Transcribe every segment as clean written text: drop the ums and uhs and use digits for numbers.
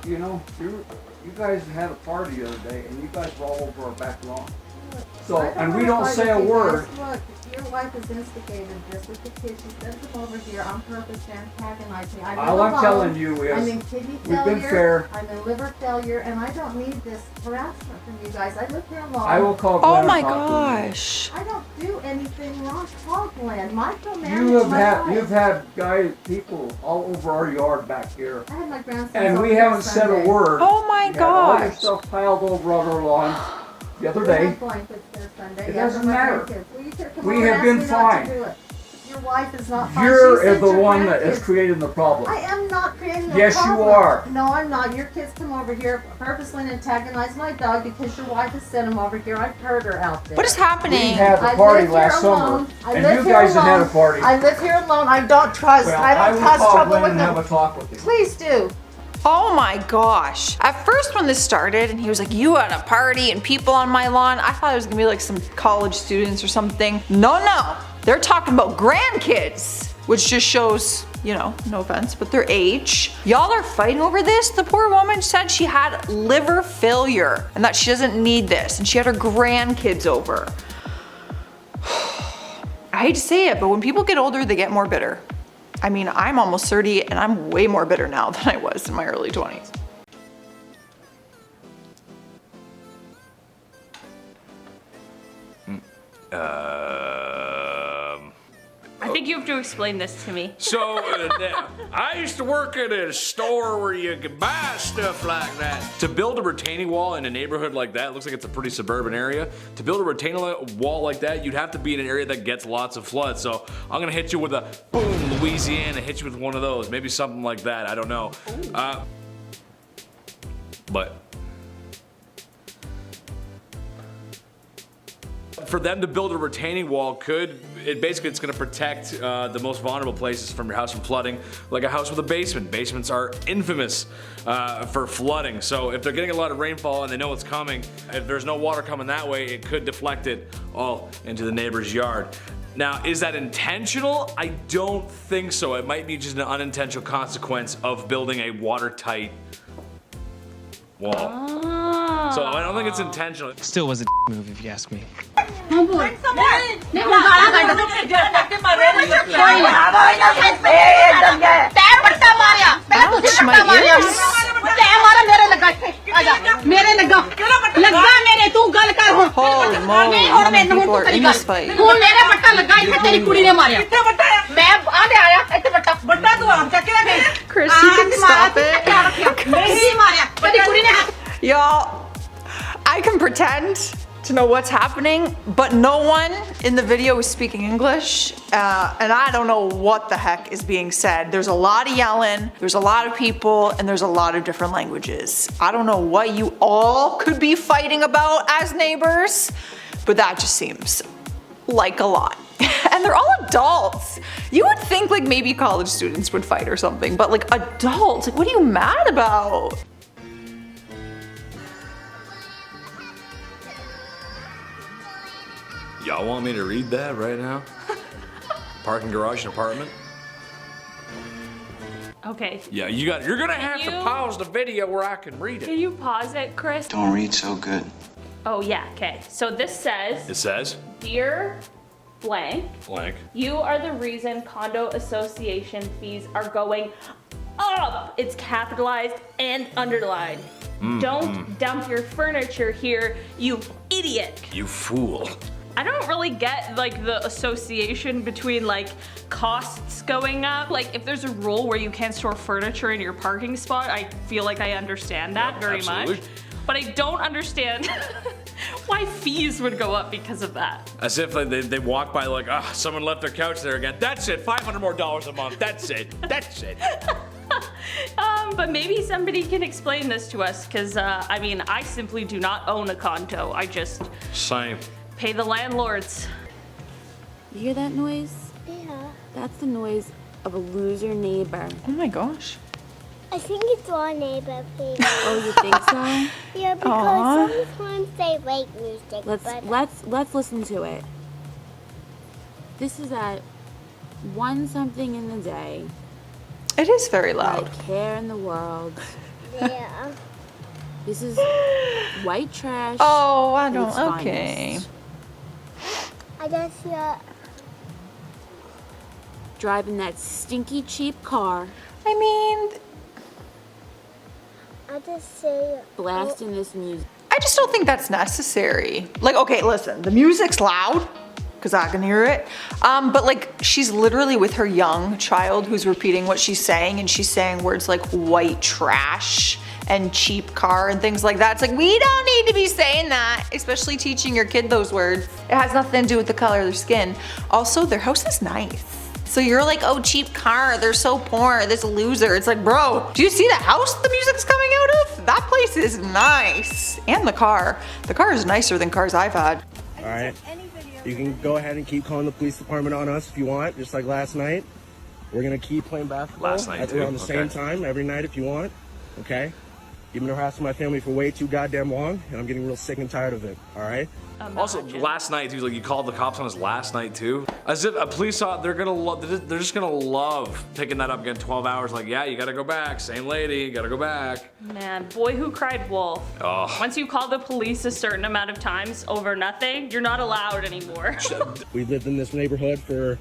you know, you guys had a party the other day, and you guys were all over our back lawn. So, and we don't say a word. Look, your wife has instigated this with the kids. She sent them over here on purpose to antagonize me. All I'm telling you is, I'm in kidney we've failure. been fair. I'm in liver failure, and I don't need this harassment from you guys. I live here alone. I will call Glenn. Oh my and talk gosh. I don't do anything wrong. Call Glenn. Micromanage You've had people all over our yard back here, I had my grandson. and we haven't said a word. Oh my We had all your gosh. stuff piled over on our lawn the other day. It doesn't matter. We have been fine. Your wife is not fine. You're the one that is creating the problem. I am not creating the Yes, problem. you are. No, I'm not. Your kids come over here purposely antagonize my dog because your wife has sent him over here. I've heard her out there. What is We happening? had the I party live last here summer, alone. I and live you here guys have had a alone. party. I live here alone. I don't trust. Well, I don't will cause call trouble Glenn with and have a them. talk with you. Please do. Oh my gosh. At first when this started and he was like, you had a party and people on my lawn, I thought it was gonna be like some college students or something. No. They're talking about grandkids, which just shows, you know, no offense, but their age. Y'all are fighting over this? The poor woman said she had liver failure and that she doesn't need this, and she had her grandkids over. I hate to say it, but when people get older, they get more bitter. I mean, I'm almost 30 and I'm way more bitter now than I was in my early 20s. I think you have to explain this to me. So, I used to work at a store where you could buy stuff like that. To build a retaining wall in a neighborhood like that, it looks like it's a pretty suburban area. To build a retaining wall like that, you'd have to be in an area that gets lots of floods. So, I'm gonna hit you with a boom, Louisiana, hit you with one of those. Maybe something like that, I don't know. But for them to build a retaining wall it's gonna protect the most vulnerable places from your house from flooding, like a house with a basement. Basements are infamous for flooding. So if they're getting a lot of rainfall and they know it's coming, if there's no water coming that way, it could deflect it all into the neighbor's yard. Now, is that intentional? I don't think so. It might be just an unintentional consequence of building a watertight wall. So I don't think it's intentional. Still was a move if you ask me. Ouch, my ears. Holy moly, how many people are in this fight? Chris, you can stop it. Y'all, I can pretend to know what's happening, but no one in the video is speaking English, and I don't know what the heck is being said. There's a lot of yelling, there's a lot of people, and there's a lot of different languages. I don't know what you all could be fighting about as neighbors, but that just seems like a lot. And they're all adults. You would think like maybe college students would fight or something, but like adults, like what are you mad about? Y'all want me to read that right now? Parking garage and apartment? Okay. Yeah, you're gonna have to pause the video where I can read Can it. you pause it, Chris? Don't read so good. Oh yeah, okay. So this says, It says, Dear blank, blank. you are the reason condo association fees are going up. It's capitalized and underlined. Don't dump your furniture here, you idiot. You fool. I don't really get like the association between like costs going up. Like if there's a rule where you can't store furniture in your parking spot, I feel like I understand that very absolutely. much. But I don't understand why fees would go up because of that. As if like, they walk by like, ah, someone left their couch there again. That's it, $500 more a month. That's it, that's it. But maybe somebody can explain this to us, because I mean, I simply do not own a condo. I just Same. pay the landlords. You hear that noise? Yeah. That's the noise of a loser neighbor. Oh my gosh. I think it's our neighbor, please. Oh, you think so? Yeah, because sometimes they like music. Let's listen to it. This is at 1 something in the day. It is very loud. Like care in the world. Yeah. This is white trash. Oh, I at its don't. Okay. finest. I just Driving that stinky cheap car, I mean, I just say blasting this music. I just don't think that's necessary. Like, okay, listen, the music's loud, because I can hear it. But like, she's literally with her young child who's repeating what she's saying, and she's saying words like white trash and cheap car and things like that. It's like, we don't need to be saying that, especially teaching your kid those words. It has nothing to do with the color of their skin. Also, their house is nice. So you're like, oh, cheap car, they're so poor, this loser. It's like, bro, do you see the house the music's coming out of? That place is nice. And the car. The car is nicer than cars I've had. All right. You can go ahead and keep calling the police department on us if you want, just like last night. We're gonna keep playing basketball Last night, too. around the same time every night if you want. Okay? You've been harassing my family for way too goddamn long, and I'm getting real sick and tired of it. All right? Also, last night too, like you called the cops on us last night too. As if a police officer, they're just gonna love picking that up again 12 hours. Like, yeah, you gotta go back. Same lady, gotta go back. Man, boy who cried wolf. Oh. Once you call the police a certain amount of times over nothing, you're not allowed anymore. We've lived in this neighborhood for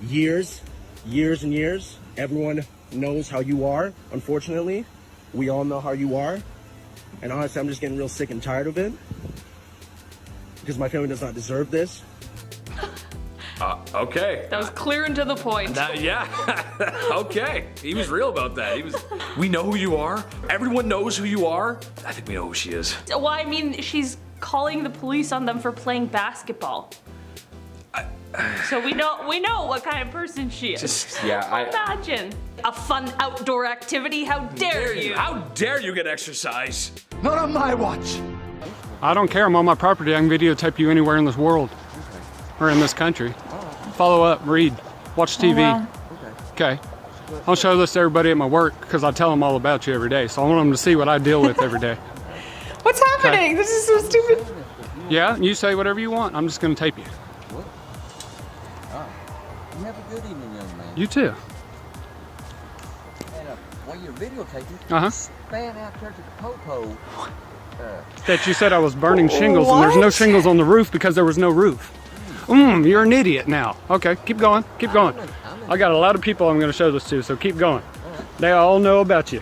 years and years. Everyone knows how you are, unfortunately. We all know how you are. And honestly, I'm just getting real sick and tired of it. Because my family does not deserve this. Okay. That was clear and to the point. Yeah. Okay. He was real about that. We know who you are. Everyone knows who you are. I think we know who she is. Well, I mean, she's calling the police on them for playing basketball. So we know what kind of person she is. Imagine a fun outdoor activity. How dare you? How dare you get exercise? Not on my watch. I don't care. I'm on my property. I can videotape you anywhere in this world or in this country. Follow up, read, watch TV. wow. Okay. I'll show this to everybody at my work because I tell them all about you every day. So I want them to see what I deal with every day. What's happening? This is so stupid. Yeah, you say whatever you want. I'm just going to tape you. You have a good evening, young man. You too. And while you're videotaping, Uh-huh. span out there to the popo. That you said I was burning shingles and there's no shingles on the roof because there was no roof. You're an idiot now. Okay, keep going, keep going. I got a lot of people I'm going to show this to, so keep going. They all know about you.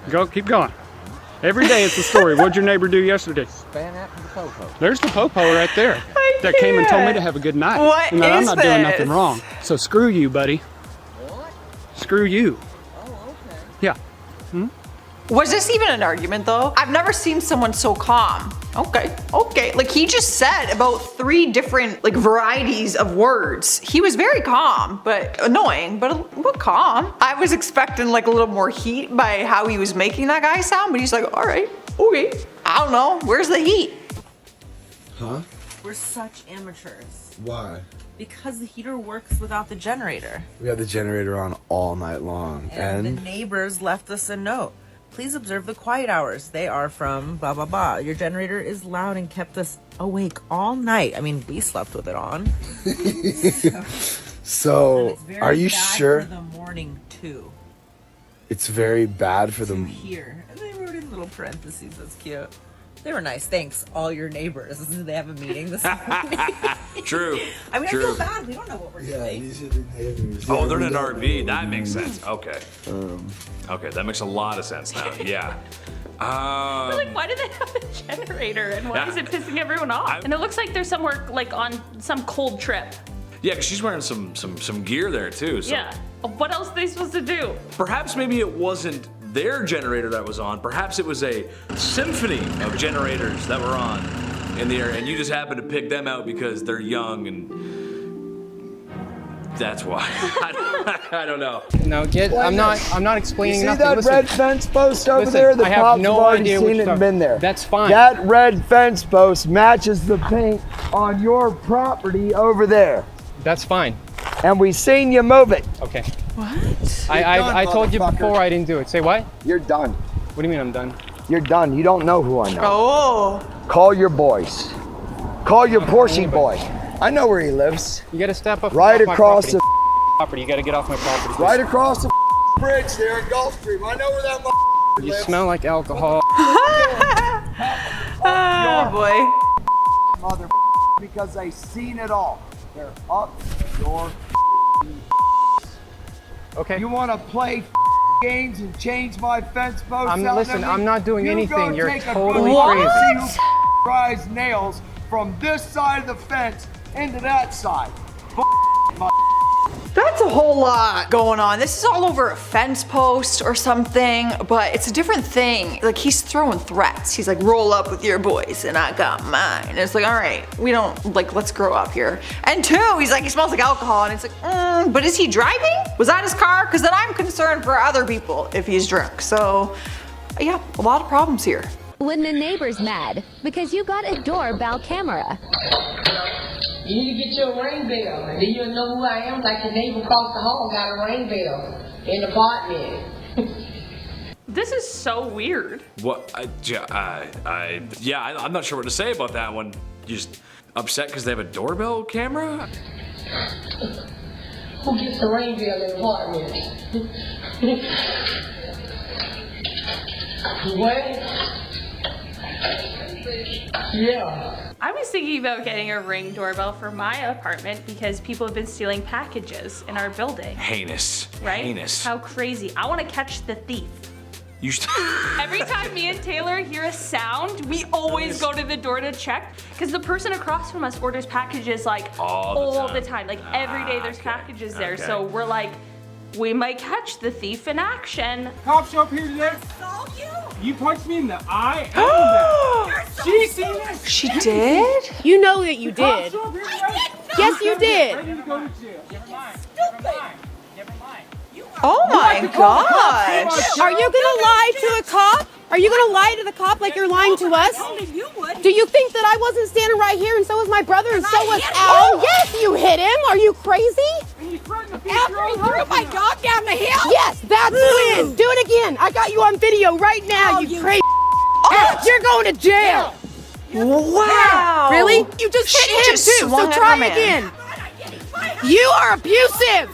Go, keep going. Every day it's a story. What'd your neighbor do yesterday? Span out to the popo. There's the popo right there. That came and told me to have a good night. What and that I'm is not doing nothing this? wrong. So screw you, buddy. What? Screw you. Oh, okay. Yeah. Was this even an argument though? I've never seen someone so calm. Okay. Like he just said about 3 different like varieties of words. He was very calm, but annoying, but calm. I was expecting like a little more heat by how he was making that guy sound, but he's like, all right, okay. I don't know, where's the heat? Huh? We're such amateurs. Why? Because the heater works without the generator. We had the generator on all night long. And the neighbors left us a note. Please observe the quiet hours. They are from blah, blah, blah. Your generator is loud and kept us awake all night. I mean, we slept with it on. So, are you sure? For the morning too. It's very bad for the... Here. And they wrote in little parentheses. That's cute. They were nice. Thanks, all your neighbors. They have a meeting this morning. True. I mean, True. I feel bad. We don't know what we're doing. These are the neighbors. Oh, they're in an RV. That makes sense. Okay. Okay, that makes a lot of sense now. Yeah. Like, why do they have a generator and why is it pissing everyone off? And it looks like they're somewhere like on some cold trip. Yeah, because she's wearing some gear there too. So. Yeah. What else are they supposed to do? Perhaps maybe it wasn't their generator that was on. Perhaps it was a symphony of generators that were on in the area, and you just happened to pick them out because they're young and that's why. I don't know. No, I'm not explaining You see nothing. that red fence post over there? The I have cops no have already idea seen it and been there. That's fine. That red fence post matches the paint on your property over there. That's fine. And we seen you move it. Okay. What? I told you before I didn't do it. Say what? You're done. What do you mean I'm done? You're done. You don't know who I know. Oh. Call your boys. Call your Porsche boy. I know where he lives. You gotta step up. Right off my across property. You gotta get off my property. Right across the bridge there at Gulfstream. I know where that You smell like alcohol. Oh boy. Mother, because they seen it all. They're up your. Okay. You want to play games and change my fence posts? Listen, I'm not doing anything. You're totally crazy. crazy. See who drives nails from this side of the fence into that side. That's a whole lot going on. This is all over a fence post or something, but it's a different thing. Like, he's throwing threats. He's like, roll up with your boys and I got mine. And it's like, all right, we don't, like, let's grow up here. And two, he's like, he smells like alcohol. And it's like, but is he driving? Was that his car? Because then I'm concerned for other people if he's drunk. So, yeah, a lot of problems here. When the neighbor's mad because you got a doorbell camera. You need to get your ring bell, and then you'll know who I am. Like the neighbor across the hall got a ring bell in the apartment. This is so weird. What? I'm not sure what to say about that one. You just upset because they have a doorbell camera? Who gets the ring bell in the apartment? What? Yeah. I was thinking about getting a Ring doorbell for my apartment because people have been stealing packages in our building. Heinous. Right? Heinous. How crazy. I want to catch the thief. You should. Every time me and Taylor hear a sound, we always go to the door to check because the person across from us orders packages like all the time. Like every day there's packages there. Okay. So we're like, we might catch the thief in action. Cops show up here today. You punched me in the eye and the She seen this. She did? You know that you did. Yes, you did. Ready to go to jail. Never mind. Never mind. Oh my gosh. Are you gonna lie to a cop? Are you gonna lie to the cop like you're lying to us? Do you think that I wasn't standing right here and so was my brother and so was Al? Yes, you hit him. Are you crazy? After he threw my dog down the hill? Yes, that's when. Do it again. I got you on video right now, you crazy. You're going to jail. Wow. Really? You just hit him too, so try again. You are abusive.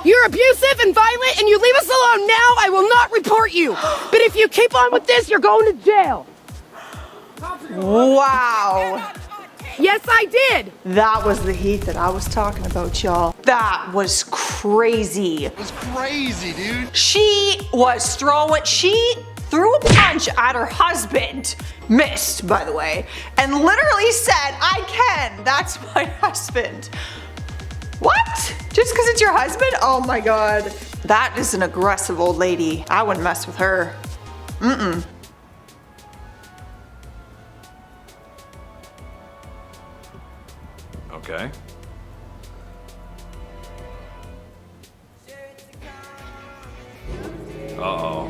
You're abusive and violent and you leave us alone now, I will not report you. But if you keep on with this, you're going to jail. Wow. Yes, I did. That was the heat that I was talking about, y'all. That was crazy. It was crazy, dude. She threw a punch at her husband, missed, by the way, and literally said, I can, that's my husband. What? Just because it's your husband? Oh my God. That is an aggressive old lady. I wouldn't mess with her. Mm-mm. Okay. Uh-oh.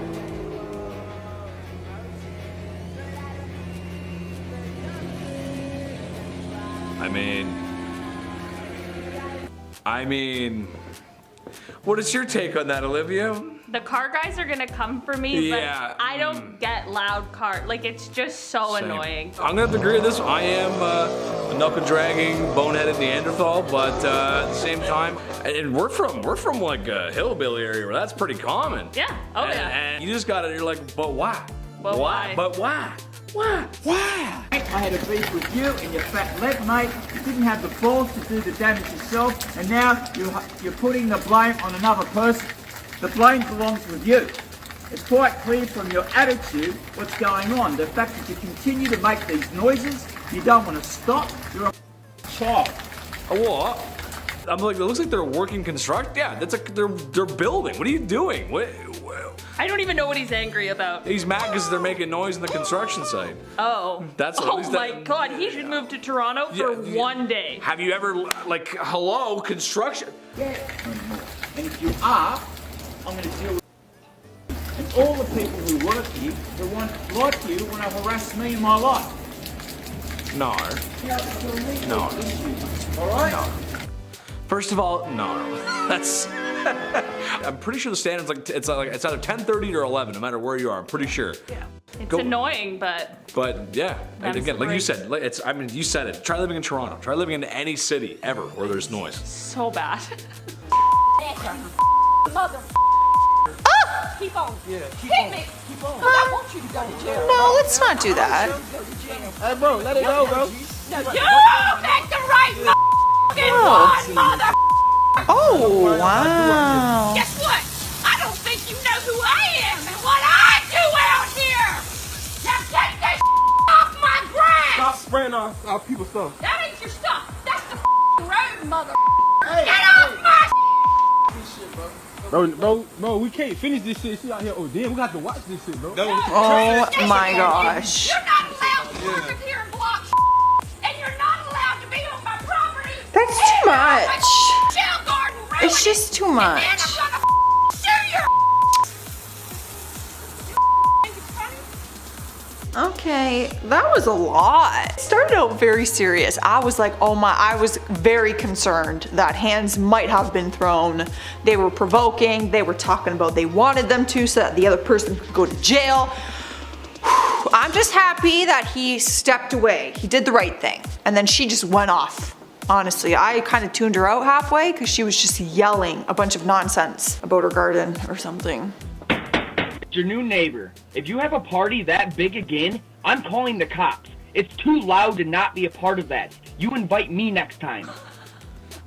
I mean, what is your take on that, Olivia? The car guys are gonna come for me, Yeah. but I don't get loud car. Like, it's just so Same. annoying. I'm gonna have to agree with this. I am a knuckle-dragging, boneheaded Neanderthal, but at the same time, and we're from like a hillbilly area where that's pretty common. Yeah. Oh yeah. And you just got it. You're like, but why? But why? But why? Why? I had a beef with you and your fat lip, mate. You didn't have the balls to do the damage yourself, and now you're putting the blame on another person. The blame belongs with you. It's quite clear from your attitude what's going on. The fact that you continue to make these noises, you don't want to stop, you're a child. A what? I'm like, it looks like they're working construction. Yeah, that's like they're building. What are you doing? What? I don't even know what he's angry about. He's mad because they're making noise in the construction site. Oh. That's at oh least my that, God, he should move to Toronto for one day. Have you ever, like, hello, construction? Yeah. And if you are, I'm going to deal with you. And all the people who work here, the ones like you, want to harass me in my life. No. No. All right? No. First of all, no. That's. I'm pretty sure the standard's like it's either 10:30 or 11, no matter where you are. I'm pretty sure. Yeah. It's annoying, but. But yeah, That's again, like you great. said, I mean, you said it. Try living in Toronto. Try living in any city ever where there's noise. So bad. Keep on. Yeah, keep Hit on. me. Keep on. I want you to go to jail. No, let's not do that. Hey, bro, let it go, bro. No, you make the right fucking one, mother. Oh, wow. Guess what? I don't think you know who I am and what I do out here. Now take this off my grass. Stop spraying our people's stuff. That ain't your stuff. That's the road, mother. Get off my Bro, we can't finish this shit. She out here. Oh, damn, we got to watch this shit, bro. Oh my gosh. You're not allowed to park up here and block and you're not allowed to be on my property. That's too much. Jail garden ruined It's just too much. And I'm gonna sue your Okay, that was a lot. It started out very serious. I was like, oh my, I was very concerned that hands might have been thrown. They were provoking, they were talking about they wanted them to so that the other person could go to jail. I'm just happy that he stepped away. He did the right thing. And then she just went off. Honestly, I kind of tuned her out halfway because she was just yelling a bunch of nonsense about her garden or something. Your new neighbor. If you have a party that big again, I'm calling the cops. It's too loud to not be a part of that. You invite me next time.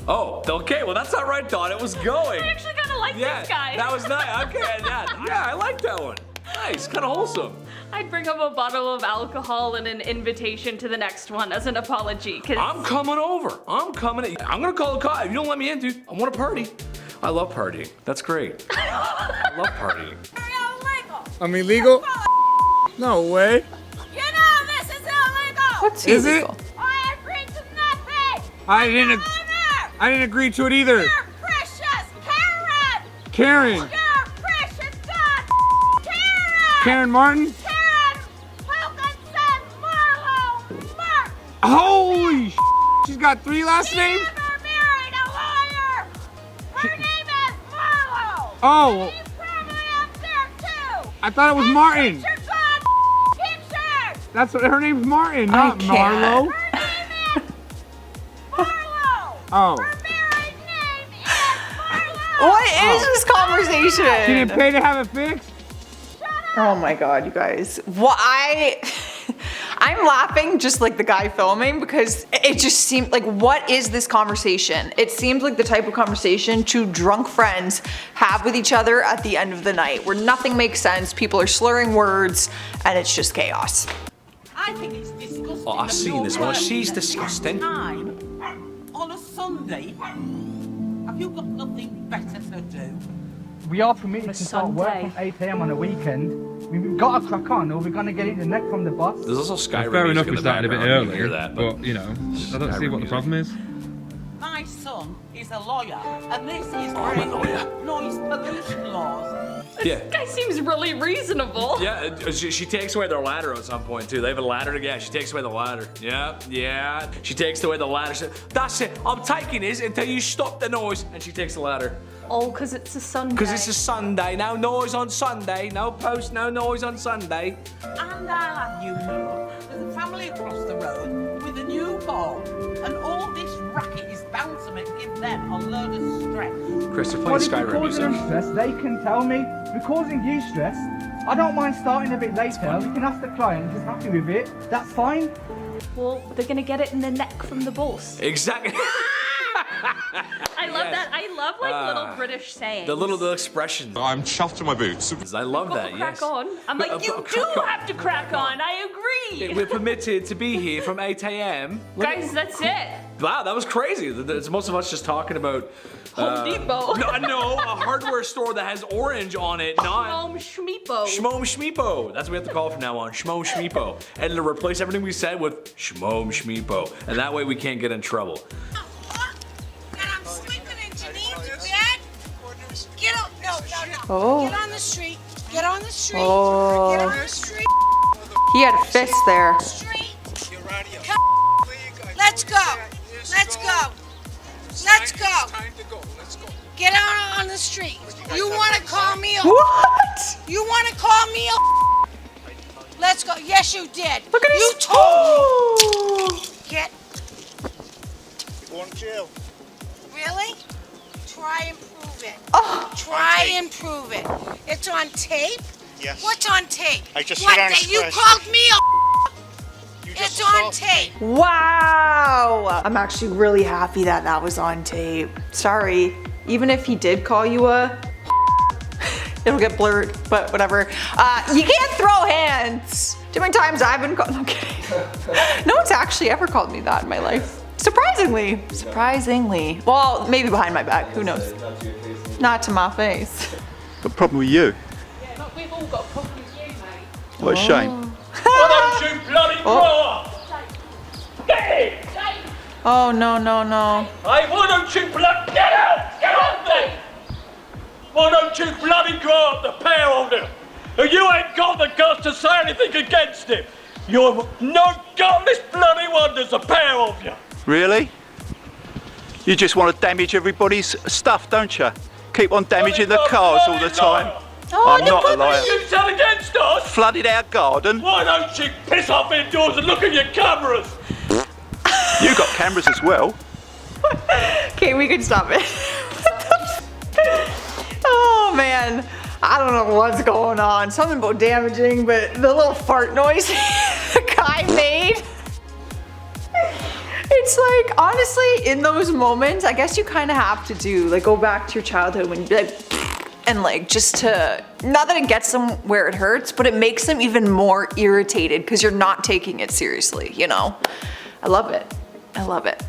Oh, okay. Well, that's not right, Dawn. It was going. I actually kind of like this guy. That was nice. Okay, yeah, I like that one. Nice, kind of wholesome. I'd bring up a bottle of alcohol and an invitation to the next one as an apology. Cause I'm coming over. I'm coming. I'm gonna call the cops. If you don't let me in, dude, I want a party. I love partying. That's great. I love partying. I'm illegal? No way. You know this is illegal. What's Is illegal? it? I agreed to nothing. I didn't agree to it either. You're precious, Karen. Karen. You're precious, God. Karen. Karen Martin? Karen Wilkinson Marlowe. Mark. Holy she's got 3 last names? Never married a lawyer. Her name is Marlowe. Oh, She's probably up there too. I thought it was Martin. Picture, God. Picture. That's what her name's Martin, not can't. Marlo. Her name is Marlowe. Oh. Her married name is Marlowe. What is this conversation? She didn't pay to have it fixed? Oh my god, you guys. I'm laughing just like the guy filming because it just seemed like, what is this conversation? It seemed like the type of conversation two drunk friends have with each other at the end of the night where nothing makes sense, people are slurring words, and it's just chaos. I think it's disgusting. Oh, I've seen this one. She's disgusting. Time on a Sunday. Have you got nothing better to do? We are permitted to start work from 8 AM on a weekend. We've got to crack on or we're going to get eaten neck from the boss. There's also Skyrim Fair enough, music in we the started a bit background. You can early, hear that, but you know, I don't see Skyrim what the music. problem is. My son is a lawyer, and this is breaking noise pollution laws. Yeah. This guy seems really reasonable. Yeah, she takes away their ladder at some point too. They have a ladder to get. She takes away the ladder. Yeah. She takes away the ladder. She, that's it. I'm taking this until you stop the noise. And she takes the ladder. Oh, because it's a Sunday. Because it's a Sunday. No noise on Sunday. No post, no noise on Sunday. And I'll have you know, there's a family across the road with a newborn, and all this racket is bound to give them a load of stress. Chris, they're Well, playing if we're Skyrim causing music. them stress, they can tell me. If we're causing you stress, I don't mind starting a bit later. We can ask the client if he's happy with it. That's fine. Well, they're gonna get it in the neck from the boss. Exactly. I love that. I love like little British sayings. The little expressions. I'm chuffed to my boots. I love that, Crack yes. on. I'm like, you do have to crack on. I agree. We're permitted to be here from 8 AM. Guys, that's it. Wow, that was crazy. It's most of us just talking about Home Depot. No, a hardware store that has orange on it, not Shmom Shmeepo. Shmom Shmeepo. That's what we have to call it from now on. Shmom Shmeepo. And to replace everything we said with Shmom Shmeepo. And that way we can't get in trouble. And I'm sleeping in Janine's bed. Get up. No. Oh. Get on the street. Get on the street. Oh. Get on the street. He had a fist there. Let's go. Let's go. Let's go. Get out on the street. You want to call me a... What? You want to call me a... Let's go. Yes, you did. Look at You his told me. Get... Going to jail. Really? Try and prove prove it. Oh. Try and prove it. It's on tape? Yes. What's on tape? I just what, said on that you express. called me a It's on tape. Wow. I'm actually really happy that that was on tape. Sorry. Even if he did call you a it'll get blurred, but whatever. You can't throw hands. Too many times I've been called, no, I'm kidding. No one's actually ever called me that in my life. Surprisingly. Surprisingly. Well, maybe behind my back, who knows? Not to my face. Got a problem with you? Yeah, look, we've all got problems with you, mate. What a shame. Why don't you bloody grow up? Get it! Oh, no, no, no. Hey, why don't you bloody get out? Get off there! Why don't you bloody grow up, the pair of you? And you ain't got the guts to say anything against him. You're no godless bloody wonders, the pair of you. Really? You just want to damage everybody's stuff, don't you? Keep on damaging the cars all the time. I'm not a liar. You tell against us? Flooded our garden. Why don't you piss off indoors and look at your cameras? You got cameras as well. Okay, we can stop it. Oh man, I don't know what's going on. Something about damaging, but the little fart noise the guy made. It's like, honestly, in those moments, I guess you kind of have to do, like, go back to your childhood when you like, and like, just to, not that it gets them where it hurts, but it makes them even more irritated because you're not taking it seriously, you know? I love it. I love it.